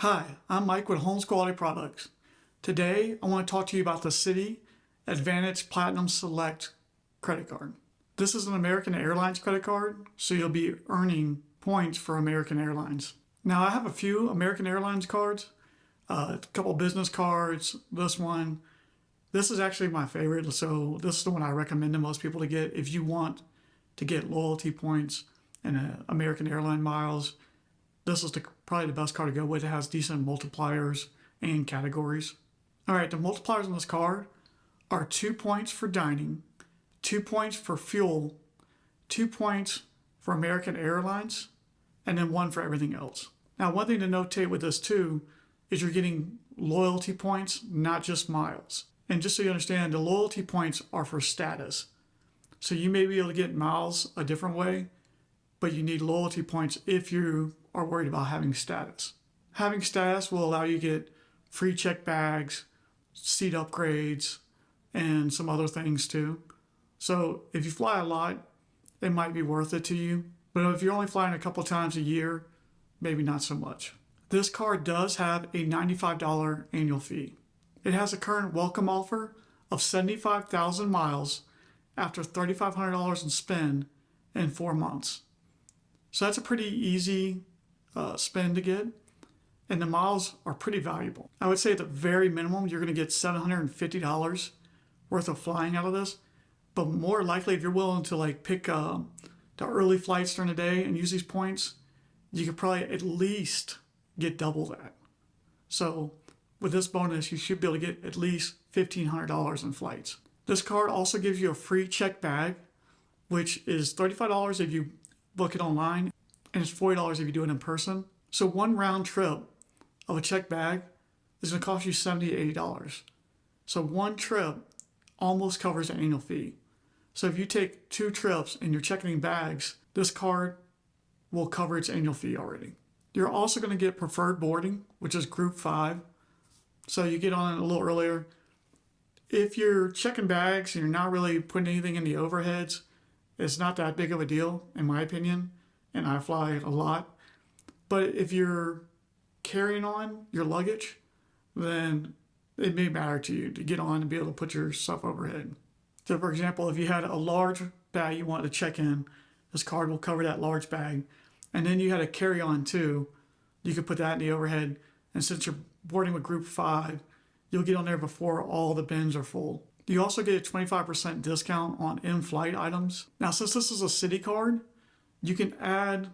Hi, I'm Mike with Homes Quality Products. Today, I want to talk to you about the AAdvantage Platinum Select credit card. This is an American Airlines credit card, so you'll be earning points for American Airlines. Now, I have a few American Airlines cards, a couple business cards, this one. This is actually my favorite, so this is the one I recommend to most people to get if you want to get loyalty points and American Airline miles. This is probably the best card to go with. It has decent multipliers and categories. All right, the multipliers on this card are 2 points for dining, 2 points for fuel, 2 points for American Airlines, and then 1 for everything else. Now, one thing to notate with this too is you're getting loyalty points, not just miles. And just so you understand, the loyalty points are for status. So you may be able to get miles a different way, but you need loyalty points if you are worried about having status. Having status will allow you to get free check bags, seat upgrades, and some other things too. So if you fly a lot, it might be worth it to you. But if you're only flying a couple times a year, maybe not so much. This card does have a $95 annual fee. It has a current welcome offer of 75,000 miles after $3,500 in spend in 4 months. So that's a pretty easy spend to get, and the miles are pretty valuable. I would say at the very minimum, you're going to get $750 worth of flying out of this, but more likely if you're willing to pick the early flights during the day and use these points, you could probably at least get double that. So with this bonus, you should be able to get at least $1,500 in flights. This card also gives you a free check bag, which is $35 if you book it online, and it's $40 if you do it in person. So one round trip of a check bag is going to cost you $70 to $80. So one trip almost covers the annual fee. So if you take 2 trips and you're checking bags, this card will cover its annual fee already. You're also going to get preferred boarding, which is group 5. So you get on it a little earlier. If you're checking bags and you're not really putting anything in the overheads, it's not that big of a deal, in my opinion, and I fly a lot. But if you're carrying on your luggage, then it may matter to you to get on and be able to put your stuff overhead. So for example, if you had a large bag you wanted to check in, this card will cover that large bag. And then you had a carry-on too, you could put that in the overhead. And since you're boarding with group 5, you'll get on there before all the bins are full. You also get a 25% discount on in-flight items. Now, since this is a city card, you can add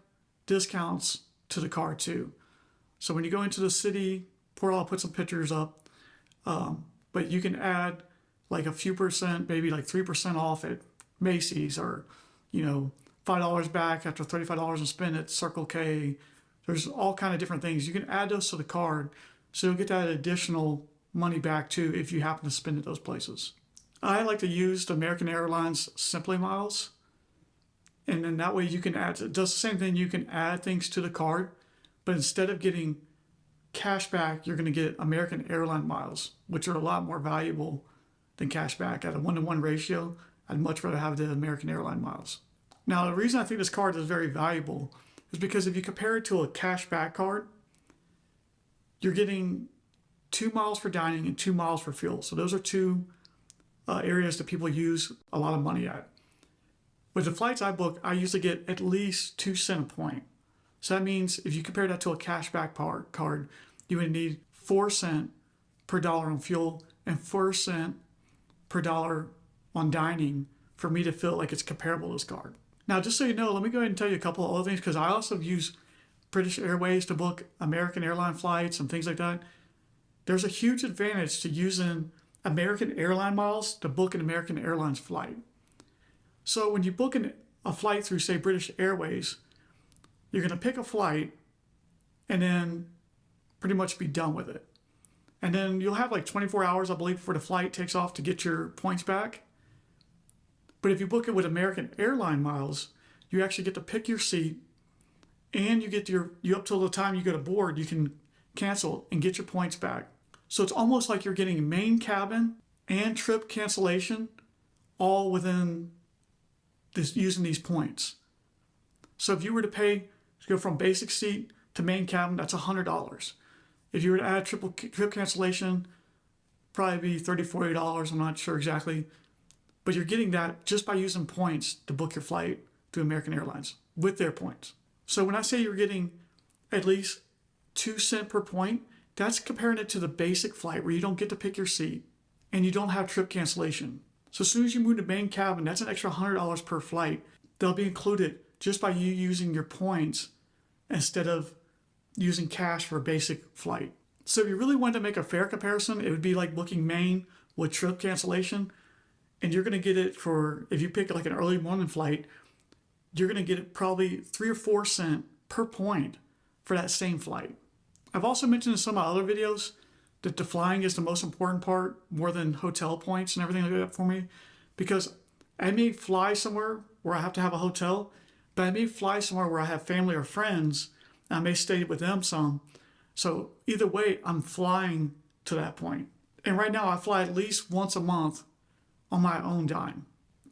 discounts to the card too. So when you go into the city portal, I'll put some pictures up, but you can add like a few percent, maybe like 3% off at Macy's, or $5 back after $35 in spend at Circle K. There's all kind of different things. You can add those to the card, so you'll get that additional money back too if you happen to spend at those places. I like to use the American Airlines Simply Miles, and then that way you can add, it does the same thing, you can add things to the card, but instead of getting cash back, you're going to get American Airline miles, which are a lot more valuable than cash back at a 1-to-1 ratio. I'd much rather have the American Airline miles. Now, the reason I think this card is very valuable is because if you compare it to a cash back card, you're getting 2 miles for dining and 2 miles for fuel. So those are 2 areas that people use a lot of money at. With the flights I book, I usually get at least 2 cents a point. So that means if you compare that to a cashback card, you would need 4 cents per dollar on fuel and 4 cents per dollar on dining for me to feel like it's comparable to this card. Now, just so you know, let me go ahead and tell you a couple of other things, because I also use British Airways to book American Airline flights and things like that. There's a huge advantage to using American Airline miles to book an American Airlines flight. So when you book a flight through, say, British Airways, you're going to pick a flight and then pretty much be done with it. And then you'll have like 24 hours, I believe, before the flight takes off to get your points back. But if you book it with American Airline miles, you actually get to pick your seat, and you get you up till the time you go to board, you can cancel and get your points back. So it's almost like you're getting main cabin and trip cancellation all within this, using these points. So if you were to pay to go from basic seat to main cabin, that's $100. If you were to add trip cancellation, probably be $30, $40. I'm not sure exactly. But you're getting that just by using points to book your flight to American Airlines with their points. So when I say you're getting at least 2 cents per point, that's comparing it to the basic flight where you don't get to pick your seat and you don't have trip cancellation. So as soon as you move to main cabin, that's an extra $100 per flight. They'll be included just by you using your points instead of using cash for a basic flight. So if you really wanted to make a fair comparison, it would be like booking main with trip cancellation. And you're going to get it for, if you pick like an early morning flight, you're going to get it probably 3 or 4 cents per point for that same flight. I've also mentioned in some of my other videos that the flying is the most important part, more than hotel points and everything like that for me, because I may fly somewhere where I have to have a hotel, but I may fly somewhere where I have family or friends, and I may stay with them some. So either way, I'm flying to that point. And right now I fly at least once a month on my own dime.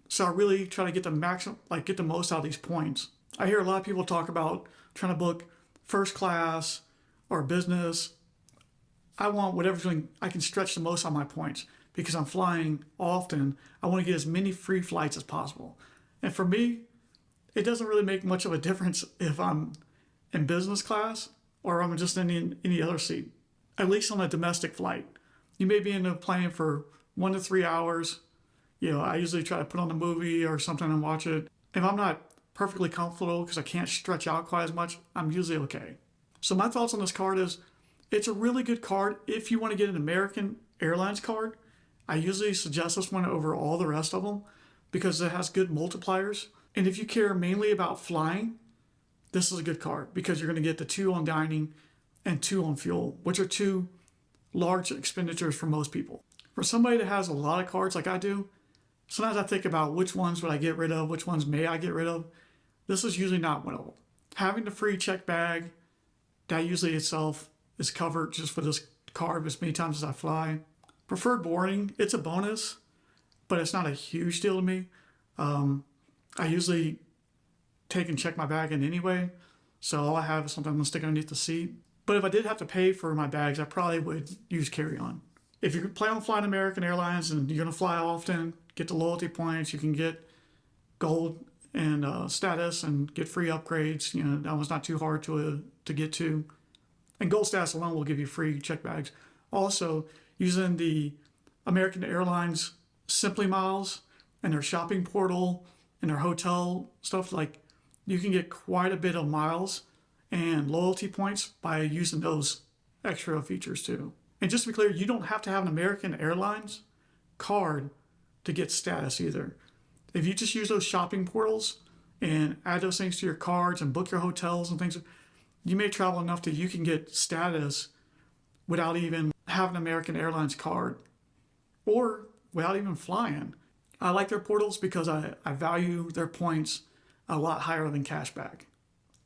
So I really try to get the maximum, like get the most out of these points. I hear a lot of people talk about trying to book first class or business. I want whatever I can stretch the most on my points because I'm flying often. I want to get as many free flights as possible. And for me, it doesn't really make much of a difference if I'm in business class or I'm just in any other seat, at least on a domestic flight. You may be in a plane for 1 to 3 hours. I usually try to put on a movie or something and watch it. If I'm not perfectly comfortable because I can't stretch out quite as much, I'm usually okay. So my thoughts on this card is it's a really good card if you want to get an American Airlines card. I usually suggest this one over all the rest of them because it has good multipliers. And if you care mainly about flying, this is a good card because you're going to get the 2 on dining and 2 on fuel, which are 2 large expenditures for most people. For somebody that has a lot of cards like I do, sometimes I think about which ones would I get rid of, which ones may I get rid of. This is usually not one of them. Having the free check bag, that usually itself is covered just for this card as many times as I fly. Preferred boarding, it's a bonus, but it's not a huge deal to me. I usually take and check my bag in anyway, so all I have is something I'm gonna stick underneath the seat. But if I did have to pay for my bags, I probably would use carry-on. If you plan on flying American Airlines and you're gonna fly often, get the loyalty points, you can get gold and status and get free upgrades. That was not too hard to get to. And gold status alone will give you free check bags. Also, using the American Airlines Simply Miles and their shopping portal and their hotel stuff, like you can get quite a bit of miles and loyalty points by using those extra features too. And just to be clear, you don't have to have an American Airlines card to get status either. If you just use those shopping portals and add those things to your cards and book your hotels and things, you may travel enough that you can get status without even having an American Airlines card or without even flying. I like their portals because I value their points a lot higher than cashback.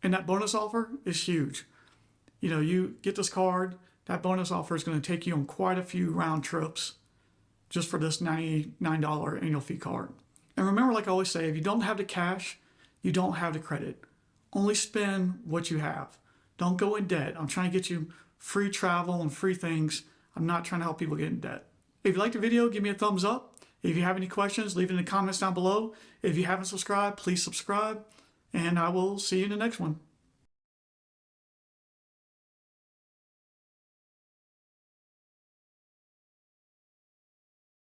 And that bonus offer is huge. You get this card, that bonus offer is going to take you on quite a few round trips just for this $99 annual fee card. And remember, like I always say, if you don't have the cash, you don't have the credit. Only spend what you have. Don't go in debt. I'm trying to get you free travel and free things. I'm not trying to help people get in debt. If you liked the video, give me a thumbs up. If you have any questions, leave it in the comments down below. If you haven't subscribed, please subscribe. And I will see you in the next one.